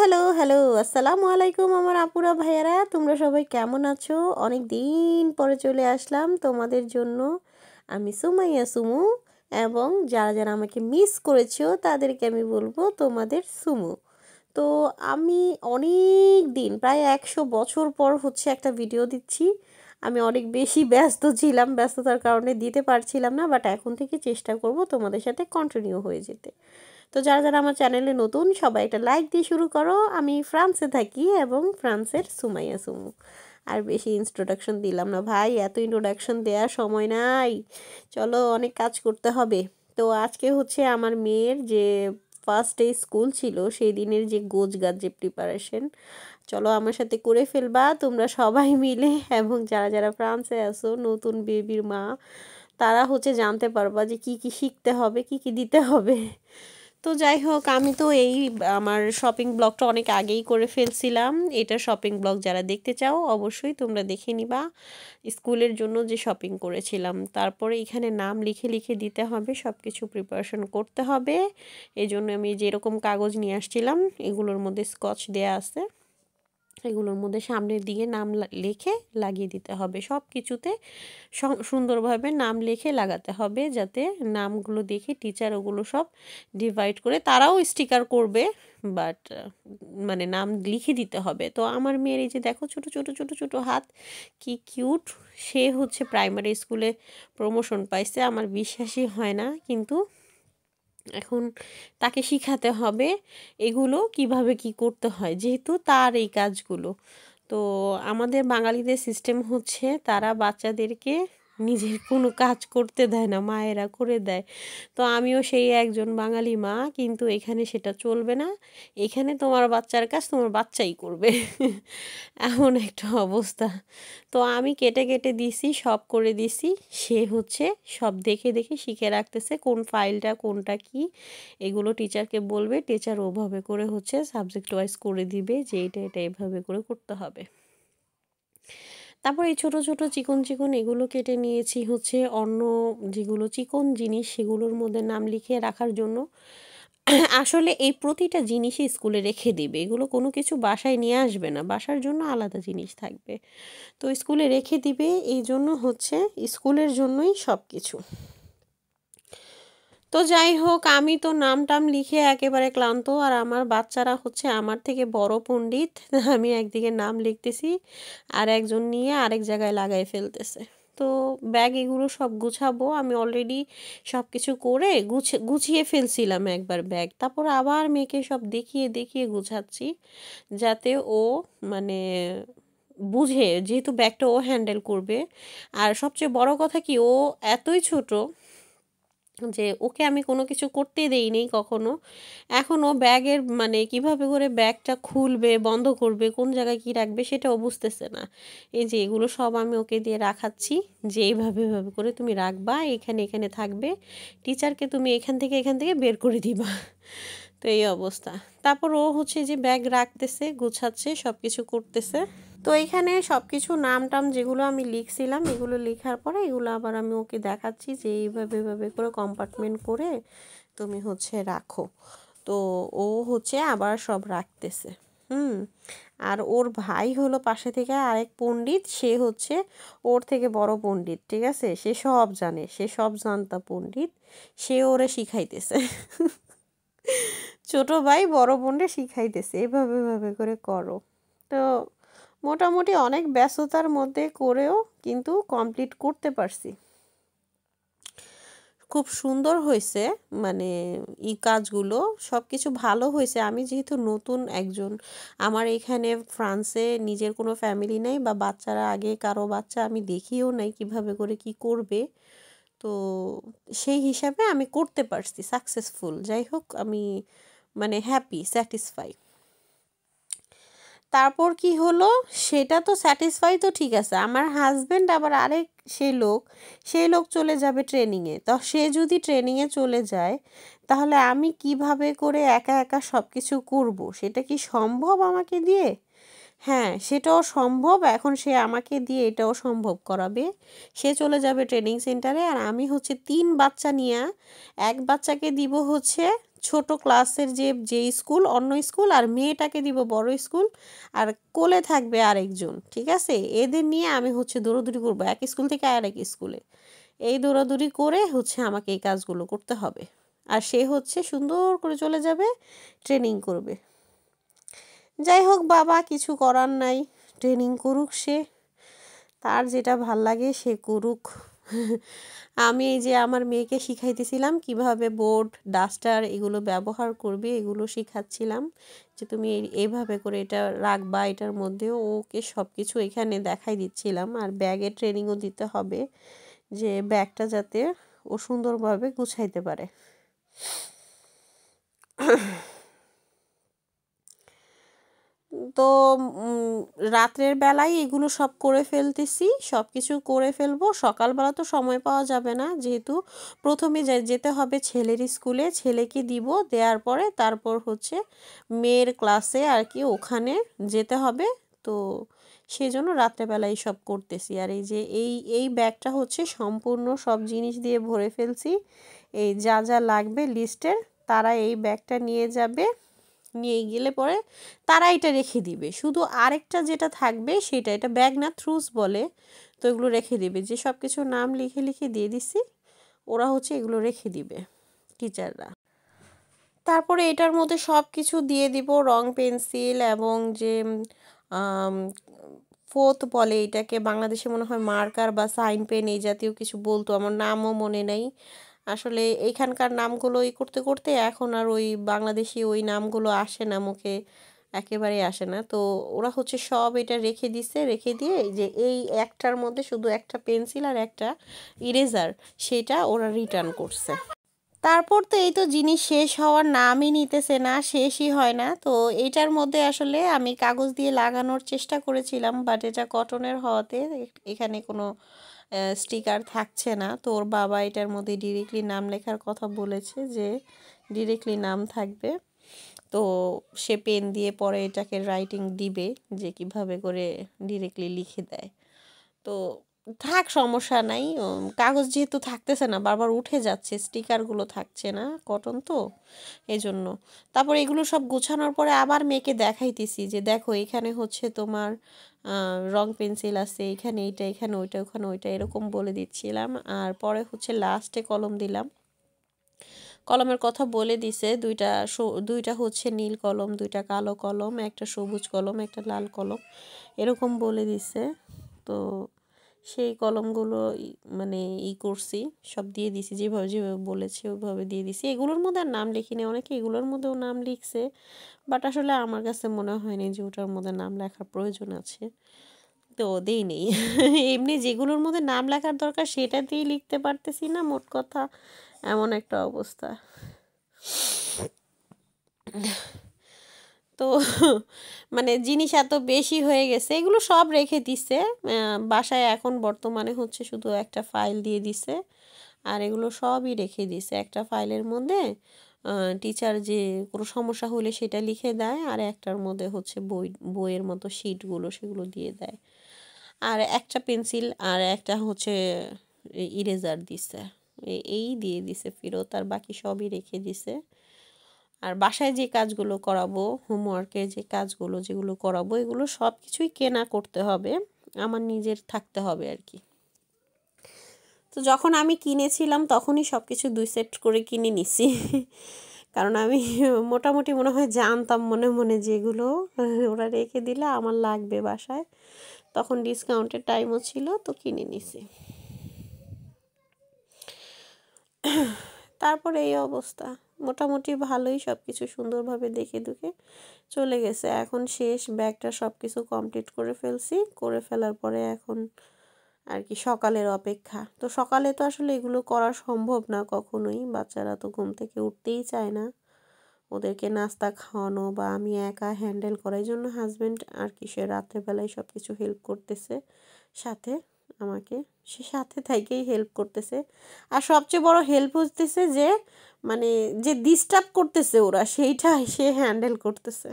Hello hello আসসালামু আলাইকুম আমার আপুরা ভাইয়ারা, তোমরা সবাই কেমন আছো? অনেক দিন পরে চলে আসলাম তোমাদের জন্য। আমি সুমাইয়া সুমু, এবং যারা যারা আমাকে মিস করেছো তাদেরকে আমি বলবো তোমাদের সুমু। তো আমি অনেক দিন, প্রায় 100 বছর পর একটা ভিডিও দিচ্ছি। আমি অনেক বেশি ব্যস্ত ছিলাম, ব্যস্ততার কারণে দিতে পারছিলাম না, বাট এখন থেকে চেষ্টা করব তোমাদের সাথে কন্টিনিউ হয়ে যেতে। তো যারা যারা আমার চ্যানেলে নতুন, সবাই একটা লাইক দিয়ে শুরু করো। আমি ফ্রান্সে থাকি এবং ফ্রান্সের সুমাইয়া সুমু। আর বেশি ইন্ট্রোডাকশন দিলাম না ভাই, এত ইন্ট্রোডাকশন দেওয়ার সময় নাই। চলো, অনেক কাজ করতে হবে। তো আজকে আমার মেয়ের যে ফার্স্ট ডে স্কুল ছিল, সেই দিনের যে গোছগাছ, যে প্রিপারেশন, চলো আমার সাথে করে ফেলবা তোমরা সবাই মিলে। এবং যারা যারা ফ্রান্সে আসো, নতুন বেবির মা, তারা জানতে পারবা যে কি কি শিখতে হবে, কি কি দিতে হবে। তো যাই হোক, আমি তো আমার শপিং ব্লগটা অনেক আগেই করে ফেলছিলাম। এটা শপিং ব্লগ যারা দেখতে চাও অবশ্যই তোমরা দেখে নিবা। স্কুলের জন্য যে শপিং করেছিলাম, তারপরে এখানে নাম লিখে লিখে দিতে হবে, সব কিছু প্রিপারেশন করতে হবে। এই জন্য আমি যেরকম কাগজ নিয়ে আসছিলাম, এগুলোর মধ্যে স্কচ দেয়া আছে, এগুলোর মধ্যে সামনের দিকে নাম লিখে লাগিয়ে দিতে হবে। সব কিছুতে সুন্দরভাবে নাম লিখে লাগাতে হবে, যাতে নামগুলো দেখে টিচার ওগুলো সব ডিভাইড করে, তারাও স্টিকার করবে, বাট মানে নাম লিখে দিতে হবে। তো আমার মেয়ের এই যে দেখো, ছোট ছোট ছোট ছোট হাত, কি কিউট। সে প্রাইমারি স্কুলে প্রমোশন পাইছে, আমার বিশ্বাসই হয় না, কিন্তু এখন তাকে শিখাতে হবে এগুলো কিভাবে কি করতে হয়, যেহেতু তার এই কাজগুলো। তো আমাদের বাঙালিদের সিস্টেম তারা বাচ্চাদেরকে নিজের কোনো কাজ করতে দেয় না, মায়েরা করে দেয়। তো আমিও সেই একজন বাঙালি মা, কিন্তু এখানে সেটা চলবে না। এখানে তোমার বাচ্চার কাজ তোমার বাচ্চাই করবে। এমন একটা অবস্থা। তো আমি কেটে কেটে দিছি, সব করে দিছি। সে সব দেখে দেখে শিখে রাখতেছে, কোন ফাইলটা কোনটা কি, এগুলো টিচারকে বলবে, টিচার ওভাবে করে সাবজেক্ট ওয়াইজ করে দিবে যে এটা এটা এভাবে করে করতে হবে। তারপর এই ছোট ছোট চিকন চিকন এগুলো কেটে নিয়েছি অন্য যেগুলো চিকন জিনিস, সেগুলোর মধ্যে নাম লিখে রাখার জন্য। আসলে এই প্রতিটা জিনিসই স্কুলে রেখে দিবে, এগুলো কোনো কিছু বাসায় নিয়ে আসবে না, বাসার জন্য আলাদা জিনিস থাকবে। তো স্কুলে রেখে দিবে, এই জন্য স্কুলের জন্যই সব কিছু। তো যাই হোক, আমি তো নাম টাম লিখে একেবারে ক্লান্ত, আর আমার বাচ্চারা আমার থেকে বড় পণ্ডিত। আমি একদিকে নাম লিখতেছি, আর একজন নিয়ে আরেক জায়গায় লাগাই ফেলতেছে। তো ব্যাগ এগুলো সব গুছাবো, আমি অলরেডি সব কিছু করে গুছিয়ে ফেলছিলাম একবার ব্যাগ, তারপর আবার মেয়েকে সব দেখিয়ে দেখিয়ে গুছাচ্ছি, যাতে ও মানে বুঝে, যেহেতু ব্যাগটা ও হ্যান্ডেল করবে। আর সবচেয়ে বড় কথা কি, ও এতই ছোট যে ওকে আমি কোনো কিছু করতে দেইনি কখনো। এখনও ব্যাগের কিভাবে করে ব্যাগটা খুলবে, বন্ধ করবে, কোন জায়গায় কি রাখবে সেটাও বুঝতেছে না। এই যে এগুলো সব আমি ওকে দিয়ে রাখাচ্ছি, যে এইভাবে এভাবে করে তুমি রাখবা, এখানে এখানে থাকবে, টিচারকে তুমি এখান থেকে বের করে দিবা। তো এই অবস্থা। তারপর ও যে ব্যাগ রাখতেছে, গুছাচ্ছে, সব কিছু করতেছে। তো এইখানে সব কিছু নাম টাম যেগুলো আমি লিখছিলাম, এগুলো লেখার পরে এগুলো আবার আমি ওকে দেখাচ্ছি যে এইভাবে এভাবে করে কম্পার্টমেন্ট করে তুমি রাখো। তো ও আবার সব রাখতেছে। আর ওর ভাই হলো পাশে থেকে আরেক পণ্ডিত, সে ওর থেকে বড় পণ্ডিত, ঠিক আছে, সে সব জানে, সে সব জানতা পণ্ডিত, সে ওরে শিখাইতেছে। ছোট ভাই বড় বোনকে শিখাইতেছে এভাবে এভাবে করে করো। তো মোটামুটি অনেক ব্যস্ততার মধ্যে করেও কিন্তু কমপ্লিট করতে পারছি। খুব সুন্দর হয়েছে, এই কাজগুলো সব কিছু ভালো হয়েছে। আমি যেহেতু নতুন একজন, আমার এখানে ফ্রান্সে নিজের কোনো ফ্যামিলি নেই, বা বাচ্চারা আগে কারো বাচ্চা আমি দেখিও নাই কিভাবে করে কি করবে। তো সেই হিসাবে আমি করতে পারছি সাকসেসফুল। যাই হোক, আমি হ্যাপি, স্যাটিসফাই। তারপর কি হলো, সেটা তো স্যাটিসফাই, তো ঠিক আছে। আমার হাজব্যান্ড আবার আরেক সেই লোক চলে যাবে ট্রেনিংয়ে। তো সে যদি ট্রেনিংয়ে চলে যায়, তাহলে আমি কিভাবে করে একা একা সব কিছু করব? সেটা কি সম্ভব আমাকে দিয়ে? হ্যাঁ, সেটাও সম্ভব। এখন সে আমাকে দিয়ে এটাও সম্ভব করাবে। সে চলে যাবে ট্রেনিং সেন্টারে আর আমি হচ্ছে ৩ বাচ্চা নিয়া এক বাচ্চাকে দিব হচ্ছে ছোট ক্লাসের যে স্কুল অন্য স্কুল আর মেয়েটাকে দিব বড় স্কুল আর কোলে থাকবে আরেকজন। ঠিক আছে? এদের নিয়ে আমি হচ্ছে দৌড়াদৌড়ি করব এক স্কুল থেকে আরেক স্কুলে। এই দৌড়াদৌড়ি করে হচ্ছে আমাকে এই কাজগুলো করতে হবে। আর সে হচ্ছে সুন্দর করে চলে যাবে, ট্রেনিং করবে। যাই হোক বাবা, কিছু করার নাই, ট্রেনিং করুক সে, তার যেটা ভাল লাগে সে করুক। আমি এই যে আমার মেয়েকে শিখাইতেছিলাম কিভাবে বোর্ড ডাস্টার এগুলো ব্যবহার করবে, এগুলো শিখাচ্ছিলাম যে তুমি এইভাবে করে এটা রাখবা এটার মধ্যে। ওকে সব কিছু এখানে দেখাই দিচ্ছিলাম। আর ব্যাগে ট্রেনিংও দিতে হবে যে ব্যাগটা যাতে ও সুন্দরভাবে গুছাইতে পারে। তো রাত্রের বেলায় এগুলো সব করে ফেলতেছি, সব কিছু করে ফেলবো। সকালবেলা তো সময় পাওয়া যাবে না, যেহেতু প্রথমে যেতে হবে ছেলের স্কুলে, ছেলেকে দিব, দেওয়ার পরে তারপর হচ্ছে মেয়ের ক্লাসে আর কি ওখানে যেতে হবে। তো সেই জন্য রাত্রেবেলায় সব করতেছি। আর এই যে এই ব্যাগটা হচ্ছে সম্পূর্ণ সব জিনিস দিয়ে ভরে ফেলছি। এই যা যা লাগবে লিস্টের তারা এই ব্যাগটা নিয়ে যাবে, নিয়ে গেলে পরে তারা এটা রেখে দিবে। শুধু আরেকটা যেটা থাকবে সেটা, এটা ব্যাগ না থ্রুস বলে, তো এগুলো রেখে দিবে। যে সব কিছু নাম লিখে লিখে দিয়ে দিছি, ওরা হচ্ছে এগুলো রেখে দিবে টিচাররা। তারপরে এটার মধ্যে সব কিছু দিয়ে দিব, রং পেন্সিল এবং যে ফোর্থ বলে এটাকে, বাংলাদেশে মনে হয় মার্কার বা সাইন পেন এই জাতীয় কিছু বলতো, আমার নামও মনে নেই আসলে। এইখানকার নামগুলো করতে করতে এখন আর ওই বাংলাদেশি ওই নামগুলো আসে না মুখে, একেবারেই আসে না। তো ওরা হচ্ছে সব এটা রেখে দিছে, রেখে দিয়ে যে এই একটার মধ্যে শুধু একটা পেন্সিল আর একটা ইরেজার, সেটা ওরা রিটার্ন করছে। তারপর তো এই তো জিনিস শেষ হওয়ার নামই নিতেছে না, শেষই হয় না। তো এইটার মধ্যে আসলে আমি কাগজ দিয়ে লাগানোর চেষ্টা করেছিলাম, বাট এটা কটনের হওয়াতে এখানে কোনো স্টিকার থাকছে না। তো ওর বাবা এটার মধ্যে ডিরেক্টলি নাম লেখার কথা বলেছে যে ডিরেক্টলি নাম থাকবে। তো সে পেন দিয়ে পরে এটাকে রাইটিং দিবে যে কিভাবে করে ডিরেক্টলি লিখে দেয়। তো থাক, সমস্যা নাই। কাগজ যেহেতু থাকতেছে না, বারবার উঠে যাচ্ছে, স্টিকারগুলো থাকছে না, কটন তো এই জন্য। তারপর এগুলো সব গোছানোর পরে আবার মেয়েকে দেখাইতেছি যে দেখো এখানে হচ্ছে তোমার রং পেন্সিল আছে, এখানে এইটা, এখানে ওইটা, ওখানে ওইটা, এরকম বলে দিচ্ছিলাম। আর পরে হচ্ছে লাস্টে কলম দিলাম, কলমের কথা বলে দিছে দুইটা হচ্ছে নীল কলম, দুইটা কালো কলম, একটা সবুজ কলম, একটা লাল কলম, এরকম বলে দিছে। তো সেই কলমগুলো মানে করছি, সব দিয়ে দিছি, যেভাবে যেভাবে বলেছে ওইভাবে দিয়ে দিছি। এগুলোর মধ্যে আর নাম লিখিনি, অনেকে এগুলোর মধ্যেও নাম লিখছে, বাট আসলে আমার কাছে মনে হয়নি যে ওটার মধ্যে নাম লেখার প্রয়োজন আছে, তো দেই নেই। এমনি যেগুলোর মধ্যে নাম লেখার দরকার সেটাতেই লিখতে পারতেছি না, মোট কথা এমন একটা অবস্থা। তো মানে জিনিস এত বেশি হয়ে গেছে, এগুলো সব রেখে দিছে বাসায়। এখন বর্তমানে হচ্ছে শুধু একটা ফাইল দিয়ে দিছে, আর এগুলো সবই রেখে দিছে একটা ফাইলের মধ্যে। টিচার যে কোনো সমস্যা হলে সেটা লিখে দেয়, আর একটার মধ্যে হচ্ছে বইয়ের মতো শিটগুলো সেগুলো দিয়ে দেয়। আর একটা পেন্সিল আর একটা হচ্ছে ইরেজার দিছে, এই দিয়ে দিছে ফেরত, আর বাকি সবই রেখে দিছে। আর বাসায় যে কাজগুলো করাবো, হোমওয়ার্কের যে কাজগুলো যেগুলো করাবো, এগুলো সব কিছুই কেনা করতে হবে, আমার নিজের থাকতে হবে আর কি। তো যখন আমি কিনেছিলাম তখনই সব কিছু 2 সেট করে কিনে নিছি। কারণ আমি মোটামুটি মনে হয় জানতাম মনে মনে যেগুলো ওরা রেখে দিলে আমার লাগবে বাসায়, তখন ডিসকাউন্টের টাইমও ছিল, তো কিনে নিছি। তারপরে এই অবস্থা, মোটামুটি ভালোই সব কিছু সুন্দরভাবে দেখে দুখে চলে গেছে। এখন শেষ, ব্যাগটা সব কিছু কমপ্লিট করে ফেলছি, করে ফেলার পরে এখন আর কি সকালের অপেক্ষা। তো সকালে তো আসলে এগুলো করা সম্ভব না কখনোই, বাচ্চারা তো ঘুম থেকে উঠতেই চায় না, ওদেরকে নাস্তা খাওয়ানো বা আমি একা হ্যান্ডেল করার জন্য হাজব্যান্ড আর কি সে রাত্রেবেলায় সব কিছু হেল্প করতেছে সাথে, আমাকে সে সাথে থেকেই হেল্প করতেছে। আর সবচেয়ে বড় হেল্প হতেছে যে মানে যে ডিস্টার্ব করতেছে ওরা, সেইটা সে হ্যান্ডেল করতেছে।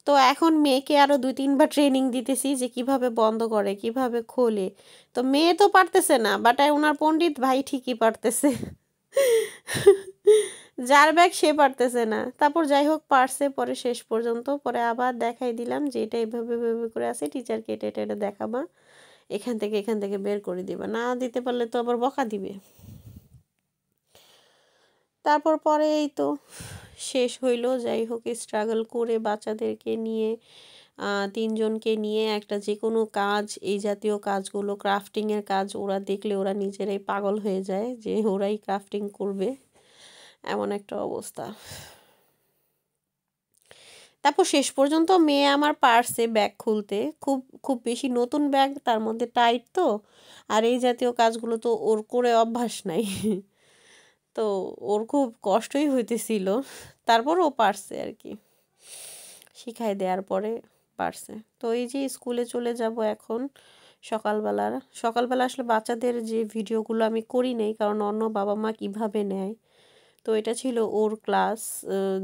তো এখন মেয়েকে আরও 2-3 বার ট্রেনিং দিতেছি যে কিভাবে বন্ধ করে কিভাবে খোলে। তো মেয়ে তো পারতেছে না, বাট ওনার পণ্ডিত ভাই ঠিকই পারতেছে। যার ব্যাগ সে পারতেছে না, তারপর যাই হোক পারছে পরে শেষ পর্যন্ত। পরে আবার দেখাই দিলাম যে এটা এভাবে এভাবে করে আছে, টিচারকে এটা এটা এটা দেখাবা, এখান থেকে বের করে দিবা, না দিতে পারলে তো আবার বকা দিবে। তারপর পরে এই তো শেষ হইলো। যাই হোক স্ট্রাগল করে বাচ্চাদেরকে নিয়ে 3জনকে নিয়ে একটা যে কোনো কাজ, এই জাতীয় কাজগুলো ক্রাফটিংয়ের কাজ ওরা দেখলে ওরা নিজেরাই পাগল হয়ে যায় যে ওরাই ক্রাফটিং করবে, এমন একটা অবস্থা। তারপর শেষ পর্যন্ত মেয়ে আমার পারছে ব্যাগ খুলতে। খুব খুব বেশি নতুন ব্যাগ, তার মধ্যে টাইট তো, আর এই জাতীয় কাজগুলো তো ওর করে অভ্যাস নাই। তো ওর খুব কষ্টই হইতেছিল, তারপর ও পারছে আর কি, শিখাই দেওয়ার পরে পারছে। তো এই যে স্কুলে চলে যাব এখন সকালবেলা আসলে বাচ্চাদের যে ভিডিওগুলো আমি করি নাই, কারণ অন্য বাবা মা কীভাবে নেয়। তো এটা ছিল ওর ক্লাস,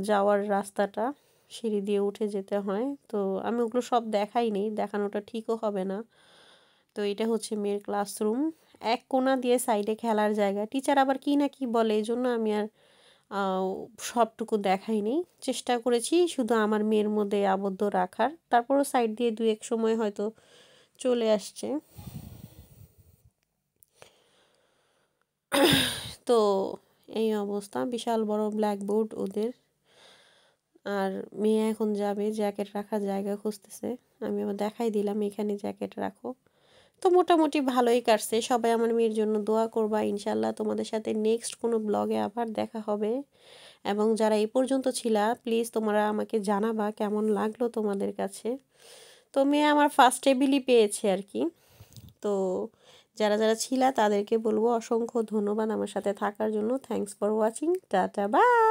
যাওয়ার রাস্তাটা সিঁড়ি দিয়ে উঠে যেতে হয়। তো আমি ওগুলো সব দেখাই নেই, দেখানোটা ঠিকও হবে না। তো এটা হচ্ছে মেয়ের ক্লাসরুম, এক কোণা দিয়ে সাইডে খেলার জায়গা। টিচার আবার কি না কি বলে, এই জন্য আমি আর সবটুকু দেখাইনি। চেষ্টা করেছি শুধু আমার মেয়ের মধ্যে আবদ্ধ রাখার, তারপরও সাইড দিয়ে 2-1 সময় হয়তো চলে আসছে। তো এই অবস্থা, বিশাল বড় ব্ল্যাকবোর্ড ওদের। আর মেয়ে এখন যাবে, জ্যাকেট রাখার জায়গা খুঁজতেছে। আমি আবার দেখাই দিলাম এখানে জ্যাকেট রাখো। তো মোটামুটি ভালোই কাটছে। সবাই আমার মেয়ের জন্য দোয়া করবা। ইনশাল্লাহ তোমাদের সাথে নেক্সট কোনো ব্লগে আবার দেখা হবে। এবং যারা এই পর্যন্ত ছিলা প্লিজ তোমরা আমাকে জানাবা কেমন লাগলো তোমাদের কাছে। তো মেয়ে আমার ফার্স্ট টেবিলই পেয়েছে আর কি। তো যারা ছিলা তাদেরকে বলবো অসংখ্য ধন্যবাদ আমার সাথে থাকার জন্য। Thanks for watching, tata bye.